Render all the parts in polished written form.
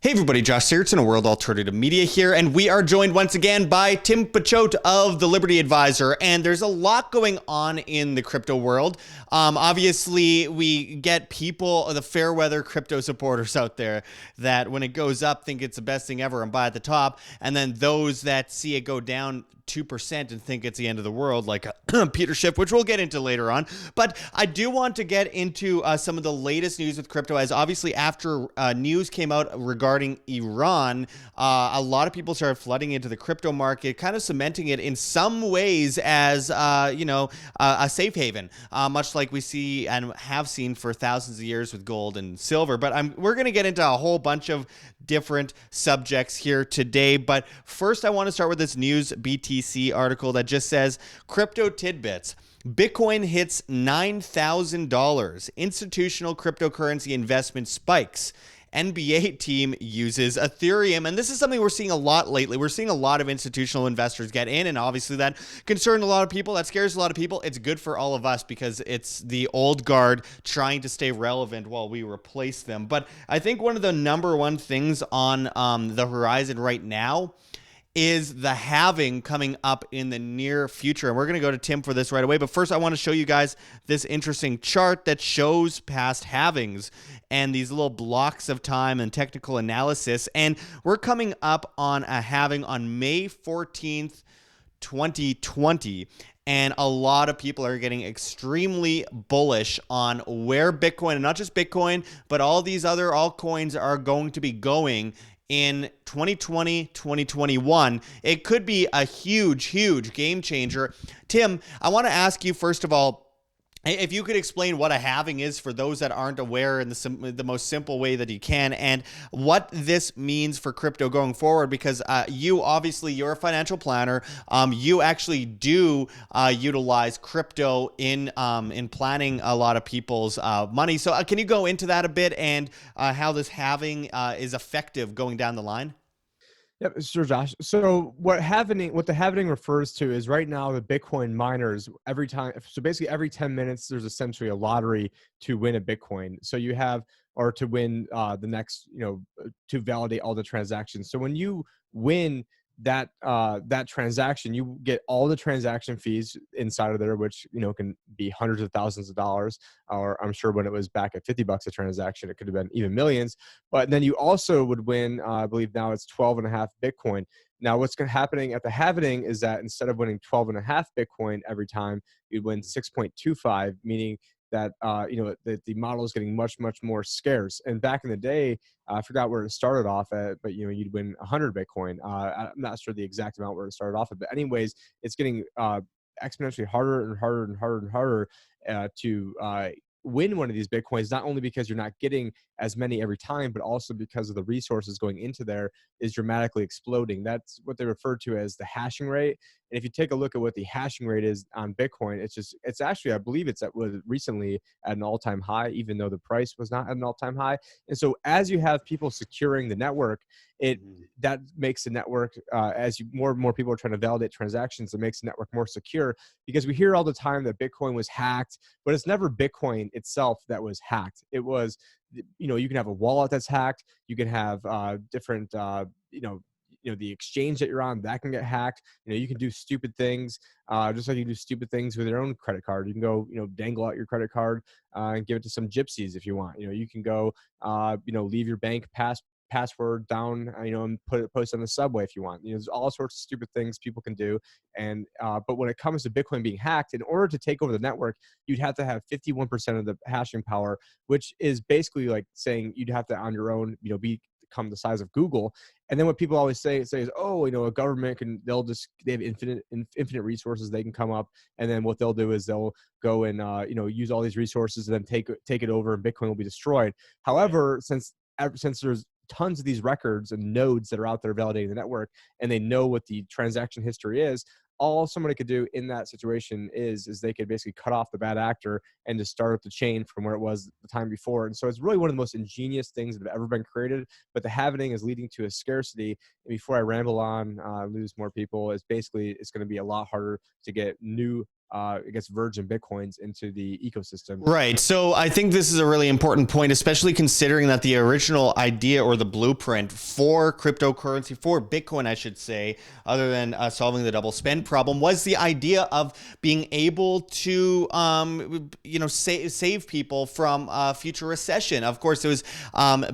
Hey everybody, Josh Sigurdson, a World Alternative Media here, and we are joined once again by Tim Picciott of the Liberty Advisor, and there's a lot going on in the crypto world. Obviously, we get people, the fair weather crypto supporters out there that when it goes up think it's the best thing ever and buy at the top, and then those that see it go down 2% and think it's the end of the world, like Peter Schiff, which we'll get into later on. But I do want to get into some of the latest news with crypto, as obviously after news came out regarding Iran, a lot of people started flooding into the crypto market, kind of cementing it in some ways as, a safe haven, much like we see and have seen for thousands of years with gold and silver. But we're going to get into a whole bunch of different subjects here today. But first, I want to start with this news BTC article that just says crypto tidbits. Bitcoin hits $9,000. Institutional cryptocurrency investment spikes. NBA team uses Ethereum. And this is something we're seeing a lot lately. We're seeing a lot of institutional investors get in, and obviously that concerns a lot of people. That scares a lot of people. It's good for all of us because it's the old guard trying to stay relevant while we replace them. But I think one of the number one things on the horizon right now is the halving coming up in the near future. And we're going to go to Tim for this right away. But first, I want to show you guys this interesting chart that shows past halvings and these little blocks of time and technical analysis. And we're coming up on a halving on May 14th, 2020. And a lot of people are getting extremely bullish on where Bitcoin, and not just Bitcoin, but all these other altcoins are going to be going in 2020, 2021. It could be a huge game changer. Tim, I want to ask you, first of all, if you could explain what a halving is for those that aren't aware in the most simple way that you can, and what this means for crypto going forward, because you're a financial planner. You actually do utilize crypto in planning a lot of people's money. So can you go into that a bit and how this halving is effective going down the line? Yep, sure, Josh. So what the halving refers to is right now the Bitcoin miners so basically every 10 minutes there's essentially a lottery to win a Bitcoin. So you have, or to win the next, to validate all the transactions. So when you win that transaction, you get all the transaction fees inside of there, which can be hundreds of thousands of dollars, or I'm sure when it was back at $50 a transaction, it could have been even millions. But then you also would win, I believe now it's 12 and a half Bitcoin. Now what's happening at the halving is that instead of winning 12 and a half Bitcoin every time, you'd win 6.25, meaning that the model is getting much more scarce. And back in the day, I forgot where it started off at, but you'd win 100 Bitcoin. I'm not sure the exact amount where it started off at, but anyways, it's getting exponentially harder to win one of these Bitcoins, not only because you're not getting as many every time, but also because of the resources going into there is dramatically exploding. That's what they refer to as the hashing rate. And if you take a look at what the hashing rate is on Bitcoin, it's actually, I believe was recently at an all-time high, even though the price was not at an all-time high. And so as you have people securing the network, that makes the network, more and more people are trying to validate transactions, it makes the network more secure, because we hear all the time that Bitcoin was hacked, but it's never Bitcoin itself that was hacked. It was, you can have a wallet that's hacked, you can have different, the exchange that you're on, that can get hacked. You can do stupid things, just like you do stupid things with your own credit card. You can go, dangle out your credit card and give it to some gypsies if you want. You can go, leave your bank password down, and post on the subway if you want. There's all sorts of stupid things people can do. And but when it comes to Bitcoin being hacked, in order to take over the network, you'd have to have 51% of the hashing power, which is basically like saying you'd have to on your own, become the size of Google. And then what people always say is, oh, a government they have infinite resources, they can come up, and then what they'll do is they'll go and use all these resources and then take it over, and Bitcoin will be destroyed. However, since there's tons of these records and nodes that are out there validating the network, and they know what the transaction history is, all somebody could do in that situation is they could basically cut off the bad actor and just start up the chain from where it was the time before. And so it's really one of the most ingenious things that have ever been created. But the halving is leading to a scarcity. And before I ramble on, lose more people, it's going to be a lot harder to get new I guess, virgin Bitcoins into the ecosystem. Right. So I think this is a really important point, especially considering that the original idea or the blueprint for cryptocurrency, for Bitcoin, I should say, other than solving the double spend problem, was the idea of being able to, save people from future recession. Of course, it was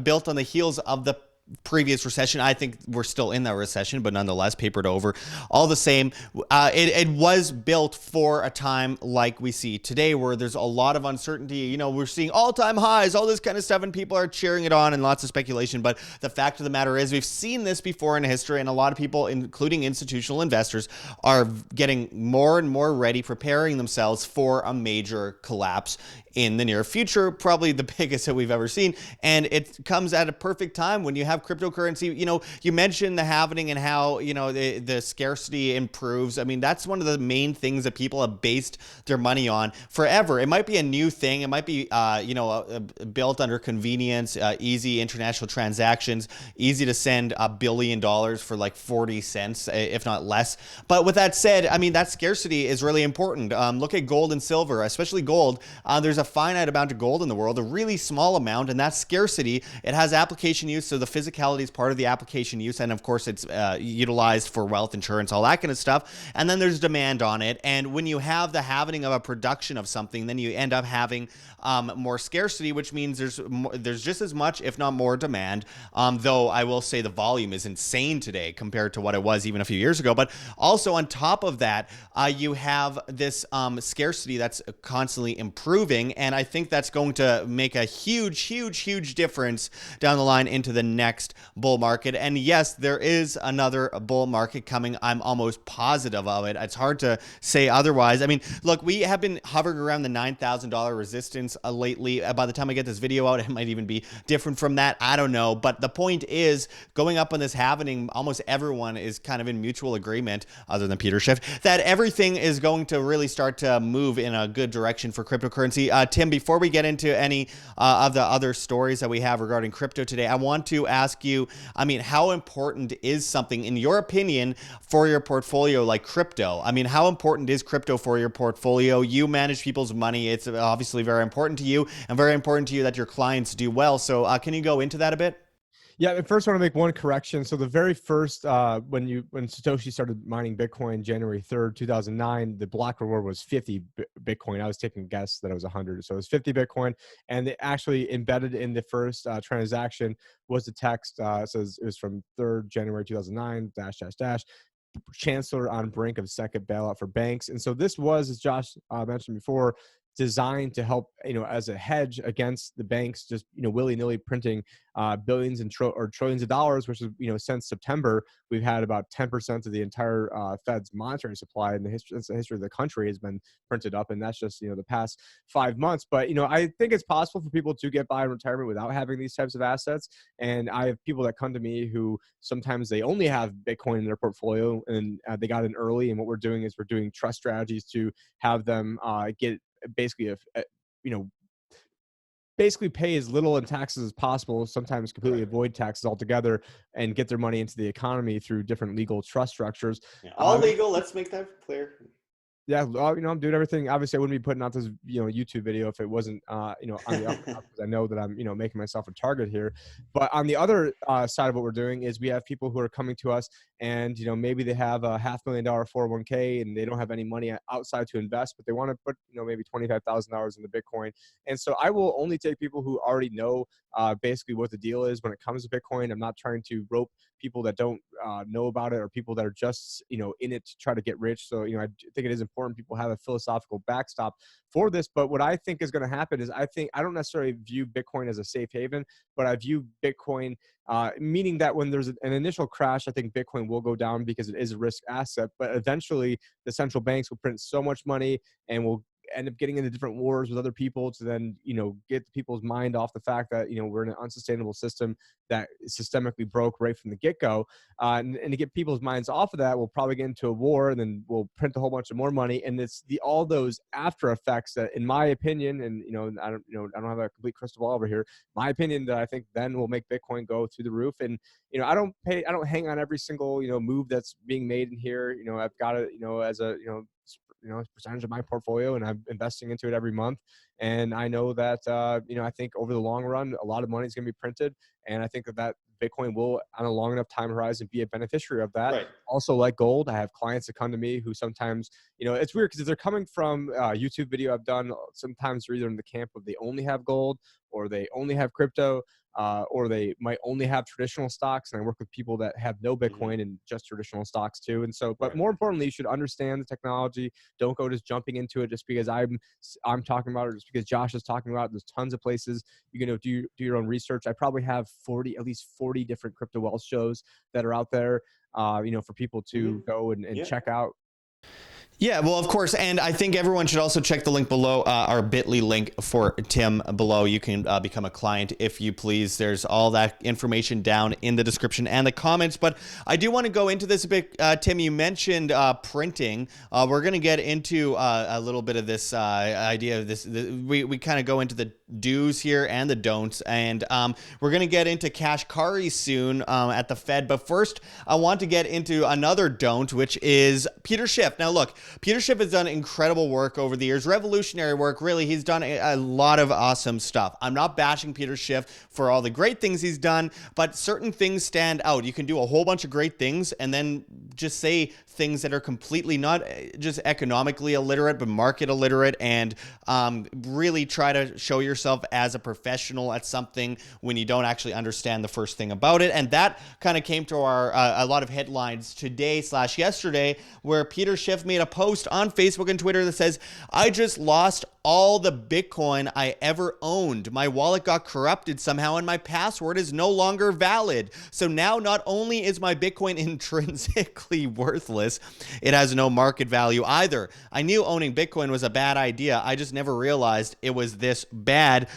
built on the heels of the previous recession. I think we're still in that recession, but nonetheless papered over. All the same, it was built for a time like we see today, where there's a lot of uncertainty. You know, we're seeing all-time highs, all this kind of stuff, and people are cheering it on and lots of speculation. But the fact of the matter is, we've seen this before in history, and a lot of people, including institutional investors, are getting more and more ready, preparing themselves for a major collapse in the near future, probably the biggest that we've ever seen. And it comes at a perfect time when you have cryptocurrency. You know, you mentioned the halving and how, the scarcity improves. I mean, that's one of the main things that people have based their money on forever. It might be a new thing. It might be, built under convenience, easy international transactions, easy to send $1 billion for like 40 cents, if not less. But with that said, I mean, that scarcity is really important. Look at gold and silver, especially gold. There's a finite amount of gold in the world, a really small amount, and that's scarcity. It has application use, so the physicality is part of the application use, and of course it's utilized for wealth insurance, all that kind of stuff. And then there's demand on it, and when you have the halving of a production of something, then you end up having more scarcity, which means there's just as much, if not more, demand. Though I will say the volume is insane today compared to what it was even a few years ago. But also on top of that, you have this scarcity that's constantly improving. And I think that's going to make a huge, huge, huge difference down the line into the next bull market. And yes, there is another bull market coming. I'm almost positive of it. It's hard to say otherwise. I mean, look, we have been hovering around the $9,000 resistance lately. By the time I get this video out, it might even be different from that. I don't know. But the point is, going up on this halving, almost everyone is kind of in mutual agreement, other than Peter Schiff, that everything is going to really start to move in a good direction for cryptocurrency. Tim, before we get into any of the other stories that we have regarding crypto today, I want to ask you, I mean, how important is something, in your opinion, for your portfolio like crypto? I mean, how important is crypto for your portfolio? You manage people's money. It's obviously very important to you, and very important to you that your clients do well. So can you go into that a bit? Yeah, first I want to make one correction. So the very first, when Satoshi started mining Bitcoin, January 3rd, 2009, the block reward was 50 Bitcoin. I was taking a guess that it was 100, so it was 50 Bitcoin. And they actually embedded in the first transaction was the text. Says it was from 3rd January 2009 dash dash dash. Chancellor on brink of second bailout for banks. And so this was, as Josh mentioned before, designed to help, as a hedge against the banks just, willy-nilly printing billions and trillions of dollars, which is, since September, we've had about 10% of the entire Fed's monetary supply in the history of the country has been printed up. And that's just, the past 5 months. But, I think it's possible for people to get by in retirement without having these types of assets. And I have people that come to me who sometimes they only have Bitcoin in their portfolio, and they got in early. And what we're doing is we're doing trust strategies to have them get basically basically pay as little in taxes as possible, sometimes completely avoid taxes altogether, and get their money into the economy through different legal trust structures. Yeah, all legal. Let's make that clear. Yeah, I'm doing everything. Obviously, I wouldn't be putting out this, YouTube video if it wasn't, on the up and up, because I know that I'm, making myself a target here. But on the other side of what we're doing is we have people who are coming to us, and maybe they have a $500,000 401k and they don't have any money outside to invest, but they want to put maybe $25,000 into Bitcoin. And so I will only take people who already know basically what the deal is when it comes to Bitcoin. I'm not trying to rope people that don't know about it, or people that are just in it to try to get rich. So I think it is important people have a philosophical backstop for this. But what I think is going to happen is I don't necessarily view Bitcoin as a safe haven, but I view Bitcoin meaning that when there's an initial crash, I think Bitcoin will go down because it is a risk asset. But eventually the central banks will print so much money and will end up getting into different wars with other people to then, get people's mind off the fact that, we're in an unsustainable system that is systemically broke right from the get-go. And to get people's minds off of that, we'll probably get into a war, and then we'll print a whole bunch of more money. And it's all those after effects that, in my opinion, and, I don't have a complete crystal ball over here, my opinion, that I think then will make Bitcoin go through the roof. And, I don't hang on every single, move that's being made in here. I've got it, as a, percentage of my portfolio, and I'm investing into it every month. And I know that, I think over the long run, a lot of money is going to be printed. And I think that Bitcoin will, on a long enough time horizon, be a beneficiary of that. Right. Also, like gold, I have clients that come to me who sometimes, it's weird because they're coming from a YouTube video I've done. Sometimes they're either in the camp of they only have gold, or they only have crypto, or they might only have traditional stocks. And I work with people that have no Bitcoin and just traditional stocks too. And so, but more importantly, you should understand the technology. Don't go just jumping into it just because I'm talking about it, or just because Josh is talking about it. There's tons of places you can do your own research. I probably have at least 40 different crypto wealth shows that are out there, for people to go and check out. Yeah, well, of course. And I think everyone should also check the link below, our bit.ly link for Tim below. You can become a client if you please. There's all that information down in the description and the comments. But I do want to go into this a bit. Tim, you mentioned printing. We're going to get into a little bit of this idea of this. We kind of go into the do's here and the don'ts. And we're going to get into Kashkari soon at the Fed. But first, I want to get into another don't, which is Peter Schiff. Now, look, Peter Schiff has done incredible work over the years, revolutionary work. Really, he's done a lot of awesome stuff. I'm not bashing Peter Schiff for all the great things he's done, but certain things stand out. You can do a whole bunch of great things and then just say things that are completely not just economically illiterate, but market illiterate, and really try to show yourself as a professional at something when you don't actually understand the first thing about it. And that kind of came to our a lot of headlines today/yesterday, where Peter Schiff made a post on Facebook and Twitter that says, "I just lost all the Bitcoin I ever owned. My wallet got corrupted somehow and my password is no longer valid. So now not only is my Bitcoin intrinsically worthless, it has no market value either. I knew owning Bitcoin was a bad idea. I just never realized it was this bad."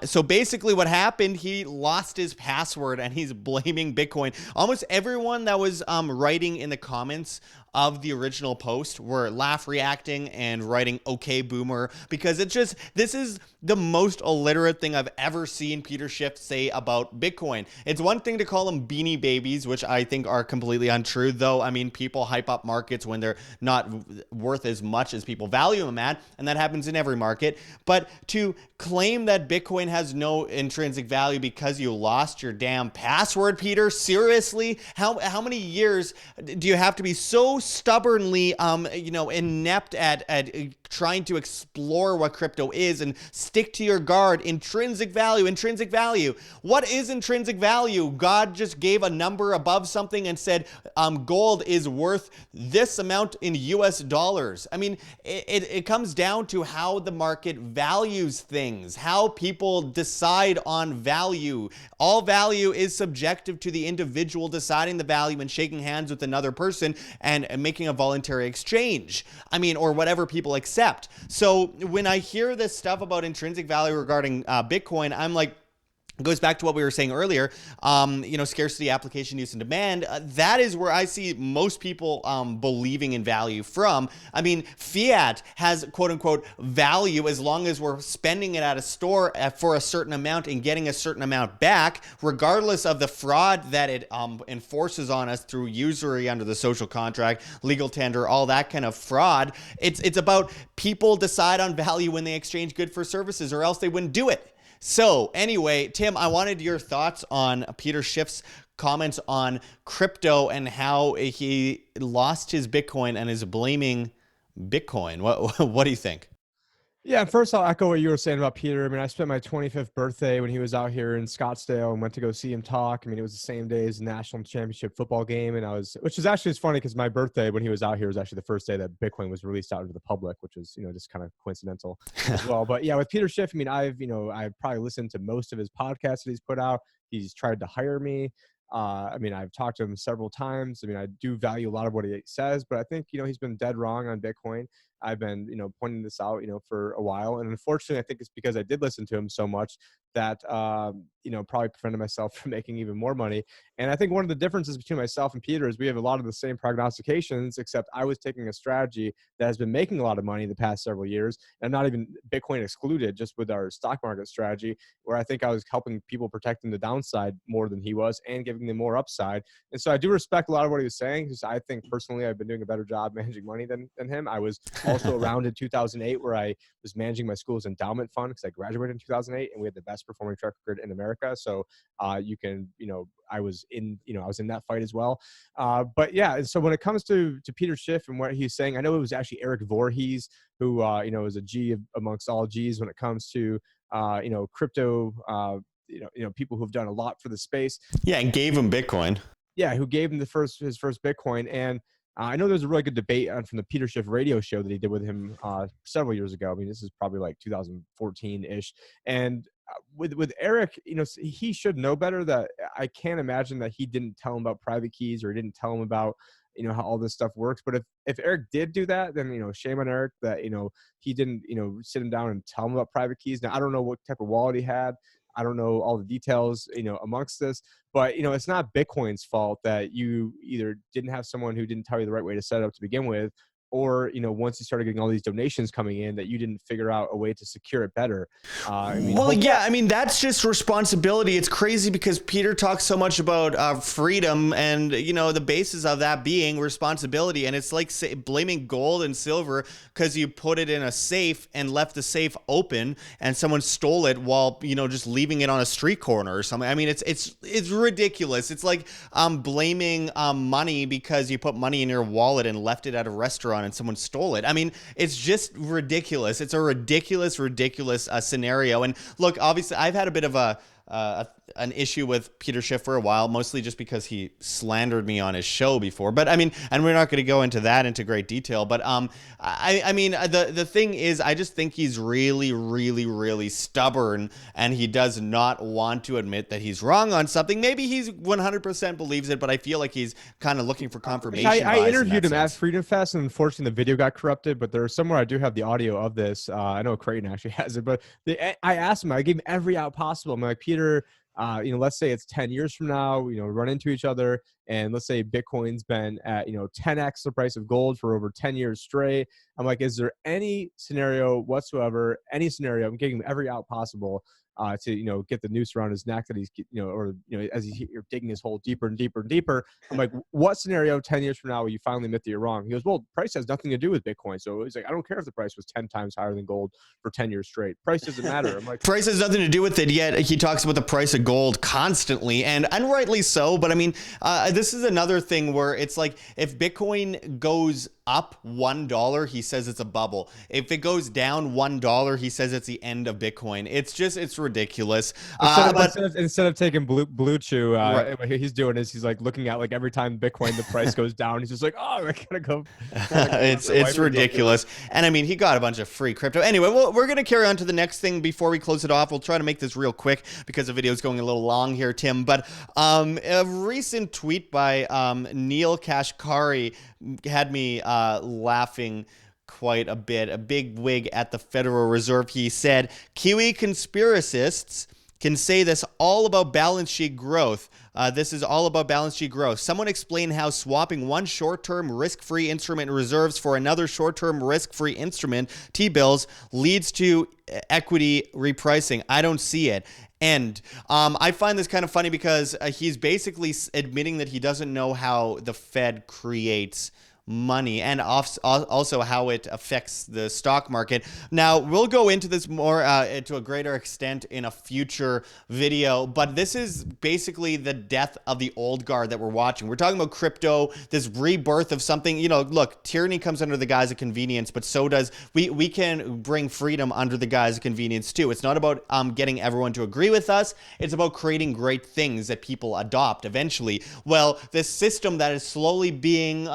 So basically what happened, he lost his password and he's blaming Bitcoin. Almost everyone that was writing in the comments of the original post were laugh reacting and writing "okay boomer," because this is the most illiterate thing I've ever seen Peter Schiff say about Bitcoin. It's one thing to call them beanie babies, which I think are completely untrue, though. I mean, people hype up markets when they're not worth as much as people value them at, and that happens in every market. But to claim that Bitcoin has no intrinsic value because you lost your damn password, Peter, seriously? How many years do you have to be so stubbornly inept at trying to explore what crypto is and stick to your guard? Intrinsic value. What is intrinsic value? God just gave a number above something and said gold is worth this amount in US dollars. I mean, it comes down to how the market values things, how people decide on value. All value is subjective to the individual deciding the value and shaking hands with another person and making a voluntary exchange. I mean, or whatever people accept. So when I hear this stuff about intrinsic value regarding Bitcoin, I'm like, it goes back to what we were saying earlier, scarcity, application, use, and demand. That is where I see most people believing in value from. I mean, fiat has quote unquote value as long as we're spending it at a store for a certain amount and getting a certain amount back, regardless of the fraud that it enforces on us through usury under the social contract, legal tender, all that kind of fraud. It's about people decide on value when they exchange good for services, or else they wouldn't do it. So anyway, Tim, I wanted your thoughts on Peter Schiff's comments on crypto and how he lost his Bitcoin and is blaming Bitcoin. What do you think? Yeah, first I'll echo what you were saying about Peter. I mean, I spent my 25th birthday when he was out here in Scottsdale and went to go see him talk. I mean, it was the same day as the national championship football game. And which is actually, it's funny because my birthday when he was out here was actually the first day that Bitcoin was released out into the public, which was, just kind of coincidental as well. But yeah, with Peter Schiff, I mean, I've probably listened to most of his podcasts that he's put out. He's tried to hire me. I mean, I've talked to him several times. I mean, I do value a lot of what he says, but I think, he's been dead wrong on Bitcoin. I've been, pointing this out, for a while. And unfortunately, I think it's because I did listen to him so much that, probably prevented myself from making even more money. And I think one of the differences between myself and Peter is we have a lot of the same prognostications, except I was taking a strategy that has been making a lot of money the past several years. And not even Bitcoin excluded, just with our stock market strategy, where I think I was helping people protecting the downside more than he was and giving them more upside. And so I do respect a lot of what he was saying, because I think personally I've been doing a better job managing money than him. I was also around in 2008 where I was managing my school's endowment fund because I graduated in 2008 and we had the best performing track record in America. So you can, I was in that fight as well. But yeah, so when it comes to Peter Schiff and what he's saying, I know it was actually Eric Voorhees who, is a G amongst all Gs when it comes to, crypto, people who've done a lot for the space. Yeah, and gave him Bitcoin. Yeah, who gave him his first Bitcoin. And I know there's a really good debate from the Peter Schiff radio show that he did with him several years ago. I mean, this is probably like 2014-ish. And with Eric, he should know better. That I can't imagine that he didn't tell him about private keys or he didn't tell him about how all this stuff works. But if Eric did do that, then shame on Eric that he didn't sit him down and tell him about private keys. Now I don't know what type of wallet he had. I don't know all the details, amongst this, but it's not Bitcoin's fault that you either didn't have someone who didn't tell you the right way to set it up to begin with, or once you started getting all these donations coming in, that you didn't figure out a way to secure it better. That's just responsibility. It's crazy because Peter talks so much about freedom and the basis of that being responsibility, and it's like blaming gold and silver because you put it in a safe and left the safe open and someone stole it while just leaving it on a street corner or something. I mean, it's ridiculous. It's like blaming money because you put money in your wallet and left it at a restaurant and someone stole it. I mean, it's just ridiculous. It's a ridiculous scenario. And look, obviously, I've had a bit of an issue with Peter Schiff for a while, mostly just because he slandered me on his show before. But I mean, and we're not going to go into that into great detail. But the thing is, I just think he's really stubborn, and he does not want to admit that he's wrong on something. Maybe he's 100% believes it, but I feel like he's kind of looking for confirmation. I interviewed him at Freedom Fest, and unfortunately the video got corrupted. But there's somewhere I do have the audio of this. I know Creighton actually has it, but I asked him. I gave him every out possible. I'm like, Peter, let's say it's 10 years from now, run into each other, and let's say Bitcoin's been at 10x the price of gold for over 10 years straight. I'm like, is there any scenario whatsoever, I'm giving him every out possible to get the noose around his neck that he's as he's digging his hole deeper and deeper and deeper. I'm like, what scenario 10 years from now will you finally admit that you're wrong? He goes, well, price has nothing to do with Bitcoin. So he's like, I don't care if the price was 10 times higher than gold for 10 years straight. Price doesn't matter. I'm like, price has nothing to do with it, yet he talks about the price of gold constantly, and rightly so. But I mean, this is another thing where it's like, if Bitcoin goes up $1, he says it's a bubble. If it goes down $1, he says it's the end of Bitcoin. It's ridiculous. Instead of taking Blue Chew, right. What he's doing is he's like looking at like every time Bitcoin the price goes down, he's just like, oh, I gotta go. It's ridiculous. And I mean, he got a bunch of free crypto. Anyway, well, we're gonna carry on to the next thing before we close it off. We'll try to make this real quick because the video is going a little long here, Tim. But a recent tweet by Neil Kashkari had me laughing quite a bit. A big wig at the Federal Reserve. He said, Kiwi conspiracists can say this all about balance sheet growth. This is all about balance sheet growth. Someone explain how swapping one short-term risk-free instrument reserves for another short-term risk-free instrument, T-bills, leads to equity repricing. I don't see it. And I find this kind of funny because he's basically admitting that he doesn't know how the Fed creates money and also how it affects the stock market. Now, we'll go into this more to a greater extent in a future video, but this is basically the death of the old guard that we're watching. We're talking about crypto, this rebirth of something. Look, tyranny comes under the guise of convenience, but so does we can bring freedom under the guise of convenience too. It's not about getting everyone to agree with us. It's about creating great things that people adopt eventually. Well, this system that is slowly being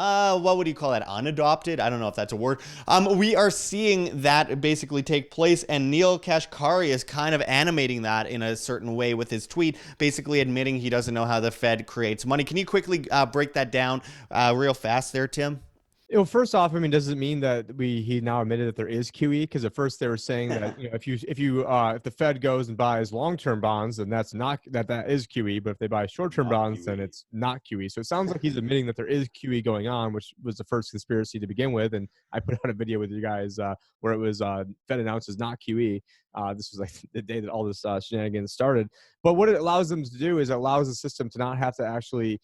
what would you call that? Unadopted? I don't know if that's a word. We are seeing that basically take place, and Neil Kashkari is kind of animating that in a certain way with his tweet, basically admitting he doesn't know how the Fed creates money. Can you quickly break that down real fast there, Tim? First off, I mean, does it mean that he now admitted that there is QE? Because at first they were saying that if the Fed goes and buys long-term bonds, then that's not that is QE. But if they buy short-term bonds, then it's not QE. So it sounds like he's admitting that there is QE going on, which was the first conspiracy to begin with. And I put out a video with you guys where it was Fed announces not QE. This was like the day that all this shenanigans started. But what it allows them to do is it allows the system to not have to actually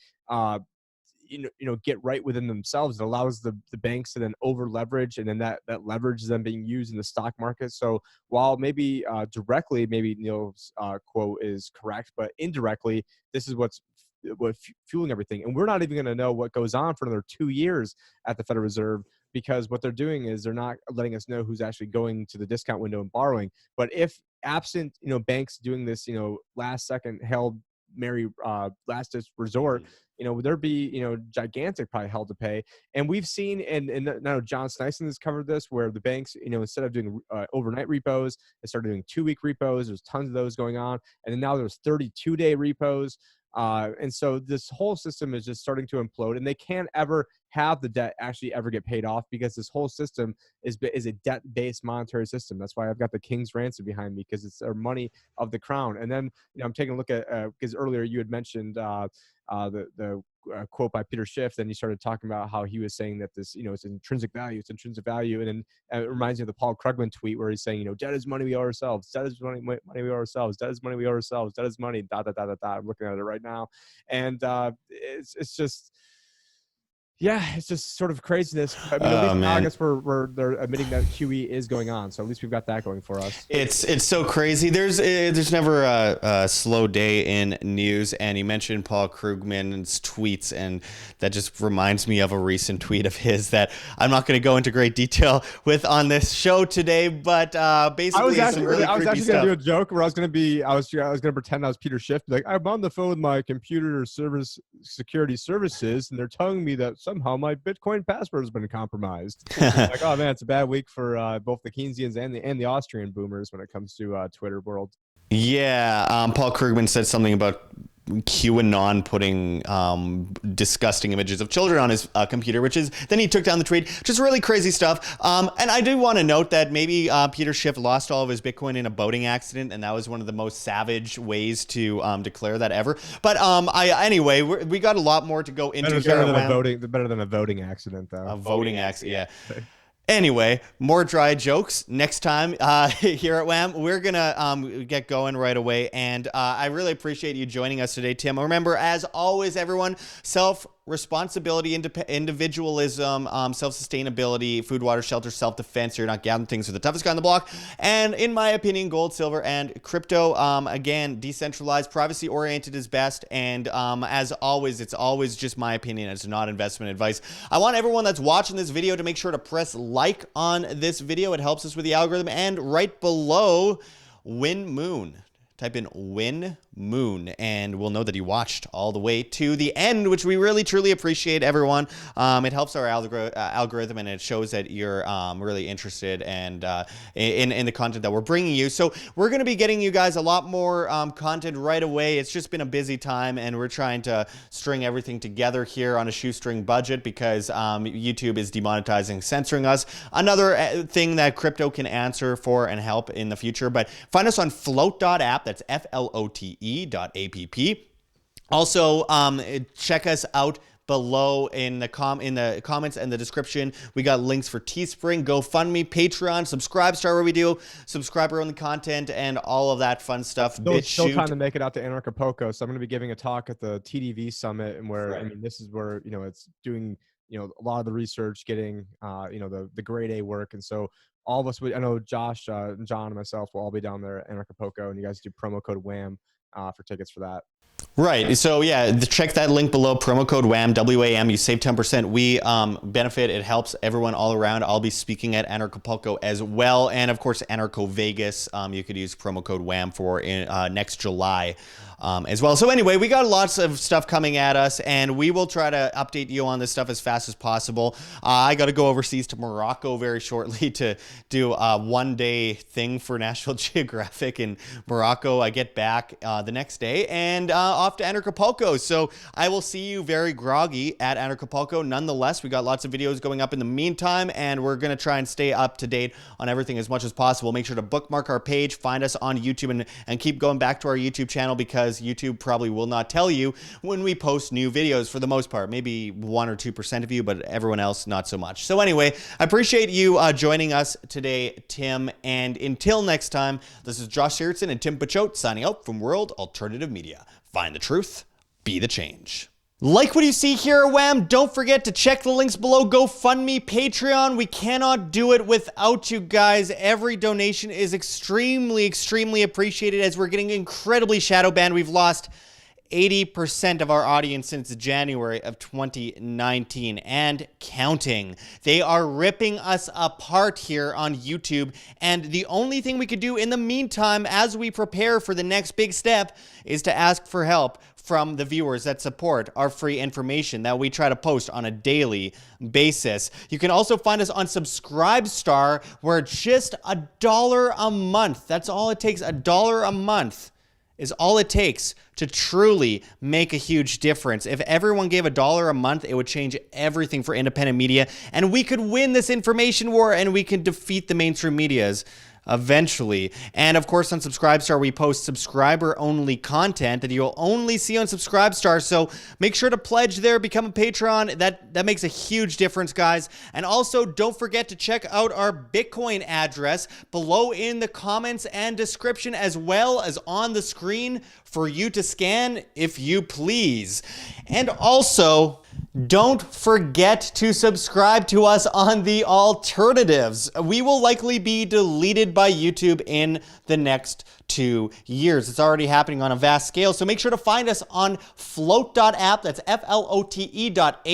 get right within themselves. It allows the banks to then over leverage, and then that leverage is then being used in the stock market. So while maybe directly, maybe Neil's quote is correct, but indirectly, this is what's fueling everything. And we're not even going to know what goes on for another 2 years at the Federal Reserve, because what they're doing is they're not letting us know who's actually going to the discount window and borrowing. But if absent, banks doing this, last second held Mary last resort, there'd be, gigantic probably hell to pay. And we've seen, and now John Snyson has covered this, where the banks, instead of doing overnight repos, they started doing 2-week repos. There's tons of those going on. And then now there's 32-day repos. And so this whole system is just starting to implode, and they can't ever have the debt actually ever get paid off, because this whole system is a debt-based monetary system. That's why I've got the King's Ransom behind me, because it's our money of the crown. And then, I'm taking a look at, because earlier you had mentioned the quote by Peter Schiff. Then you started talking about how he was saying that this, it's intrinsic value, And then it reminds me of the Paul Krugman tweet where he's saying, debt is money we owe ourselves. Debt is money we owe ourselves. Debt is money we owe ourselves. Debt is money, ... I'm looking at it right now. And it's just, yeah, it's just sort of craziness. I mean, at least in August, they're admitting that QE is going on, so at least we've got that going for us. It's so crazy. There's never a slow day in news, and you mentioned Paul Krugman's tweets, and that just reminds me of a recent tweet of his that I'm not going to go into great detail with on this show today, but basically, I was actually going to do a joke where I was going to pretend I was Peter Schiff, like, I'm on the phone with my computer service security services, and they're telling me that somehow my Bitcoin password has been compromised. Like, oh man, it's a bad week for both the Keynesians and the Austrian boomers when it comes to Twitter world. Yeah, Paul Krugman said something about QAnon putting disgusting images of children on his computer, then he took down the tweet. Just really crazy stuff. And I do want to note that maybe Peter Schiff lost all of his Bitcoin in a boating accident, and that was one of the most savage ways to declare that ever. But anyway, we got a lot more to go into. Better than a voting accident, though. A voting accident, yeah. Anyway, more dry jokes next time here at Wham. We're going to get going right away, and I really appreciate you joining us today, Tim. Remember, as always, everyone, self-responsibility, individualism, self-sustainability, food, water, shelter, self-defense. You're not gathering things for the toughest guy on the block. And in my opinion, gold, silver, and crypto, again, decentralized, privacy-oriented is best. And as always, it's always just my opinion. It's not investment advice. I want everyone that's watching this video to make sure to press like on this video. It helps us with the algorithm. And right below, Win Moon. Type in Win Moon, and we'll know that you watched all the way to the end, which we really, truly appreciate, everyone. It helps our algorithm, and it shows that you're really interested and in the content that we're bringing you. So we're going to be getting you guys a lot more content right away. It's just been a busy time, and we're trying to string everything together here on a shoestring budget because YouTube is demonetizing, censoring us. Another thing that crypto can answer for and help in the future. But find us on float.app. That's flote.app. Also, check us out below in the comments and the description. We got links for Teespring, GoFundMe, Patreon, Subscribestar, where we do subscriber-only content and all of that fun stuff. Still trying to make it out to Anarchapulco, so I'm going to be giving a talk at the TDV Summit, and where I mean, this is where it's doing a lot of the research, getting the grade A work, and so. All of us, I know Josh, John, and myself will all be down there at Anarchapulco, and you guys do promo code WHAM for tickets for that. Right. So yeah, check that link below. Promo code WHAM, WAM. You save 10%. We benefit. It helps everyone all around. I'll be speaking at Anarchapulco as well, and of course Anarcho Vegas. You could use promo code WHAM for next July. As well. So anyway, we got lots of stuff coming at us, and we will try to update you on this stuff as fast as possible. I got to go overseas to Morocco very shortly to do a one-day thing for National Geographic in Morocco. I get back the next day and off to Anarchapulco. So I will see you very groggy at Anarchapulco. Nonetheless, we got lots of videos going up in the meantime, and we're going to try and stay up to date on everything as much as possible. Make sure to bookmark our page, find us on YouTube, and keep going back to our YouTube channel, because YouTube probably will not tell you when we post new videos for the most part. Maybe 1 or 2% of you, but everyone else, not so much. So anyway, I appreciate you joining us today, Tim. And until next time, this is Josh Sigurdson and Tim Picciott signing out from World Alternative Media. Find the truth, be the change. Like what you see here, Wham! Don't forget to check the links below. GoFundMe, Patreon. We cannot do it without you guys. Every donation is extremely, extremely appreciated as we're getting incredibly shadow banned. We've lost 80% of our audience since January of 2019 and counting. They are ripping us apart here on YouTube, and the only thing we could do in the meantime as we prepare for the next big step is to ask for help from the viewers that support our free information that we try to post on a daily basis. You can also find us on Subscribestar, where just $1 a month, that's all it takes, $1 a month is all it takes to truly make a huge difference. If everyone gave $1 a month, it would change everything for independent media, and we could win this information war, and we can defeat the mainstream medias eventually. And of course, on Subscribestar, we post subscriber-only content that you'll only see on Subscribestar. So make sure to pledge there, become a patron. That makes a huge difference, guys. And also, don't forget to check out our Bitcoin address below in the comments and description, as well as on the screen for you to scan, if you please. And also, don't forget to subscribe to us on the alternatives. We will likely be deleted by YouTube in the next 2 years. It's already happening on a vast scale, so make sure to find us on float.app. That's flote.app.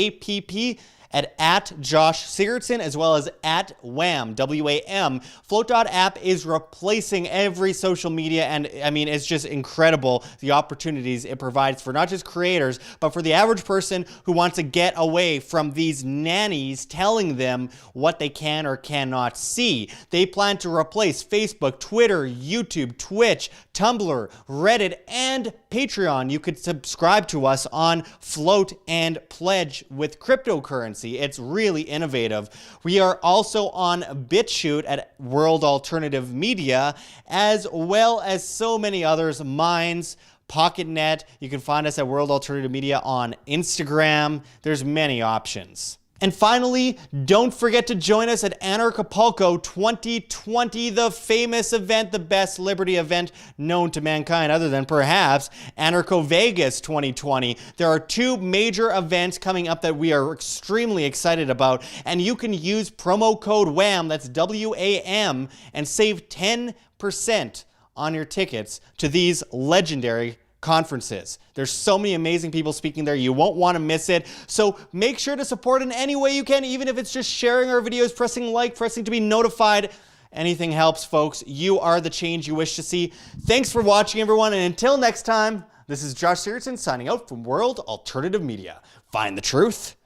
At Josh Sigurdson, as well as at Wham, W-A-M. Float.app is replacing every social media, and I mean, it's just incredible the opportunities it provides for not just creators, but for the average person who wants to get away from these nannies telling them what they can or cannot see. They plan to replace Facebook, Twitter, YouTube, Twitch, Tumblr, Reddit, and Patreon. You could subscribe to us on Float and pledge with cryptocurrency. It's really innovative. We are also on BitChute at World Alternative Media, as well as so many others, Minds, PocketNet. You can find us at World Alternative Media on Instagram. There's many options. And finally, don't forget to join us at Anarchapulco 2020, the famous event, the best Liberty event known to mankind, other than perhaps Anarcho Vegas 2020. There are 2 major events coming up that we are extremely excited about, and you can use promo code WHAM, that's W-A-M, and save 10% on your tickets to these legendary conferences. There's so many amazing people speaking there. You won't want to miss it. So make sure to support in any way you can, even if it's just sharing our videos, pressing like, pressing to be notified. Anything helps, folks. You are the change you wish to see. Thanks for watching, everyone. And until next time, this is Josh Sigurdson signing out from World Alternative Media. Find the truth,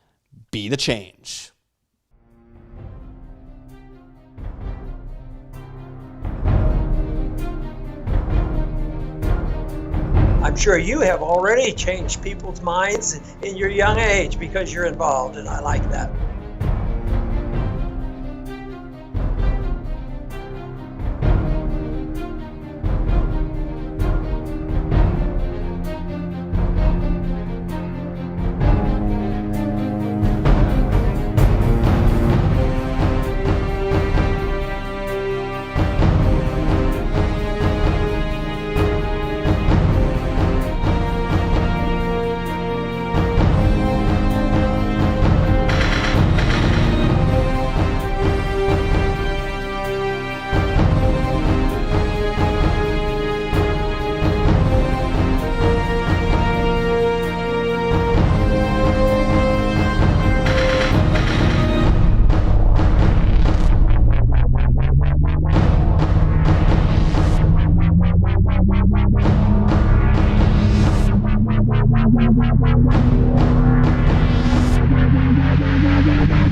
be the change. I'm sure you have already changed people's minds in your young age because you're involved, and I like that. Bye.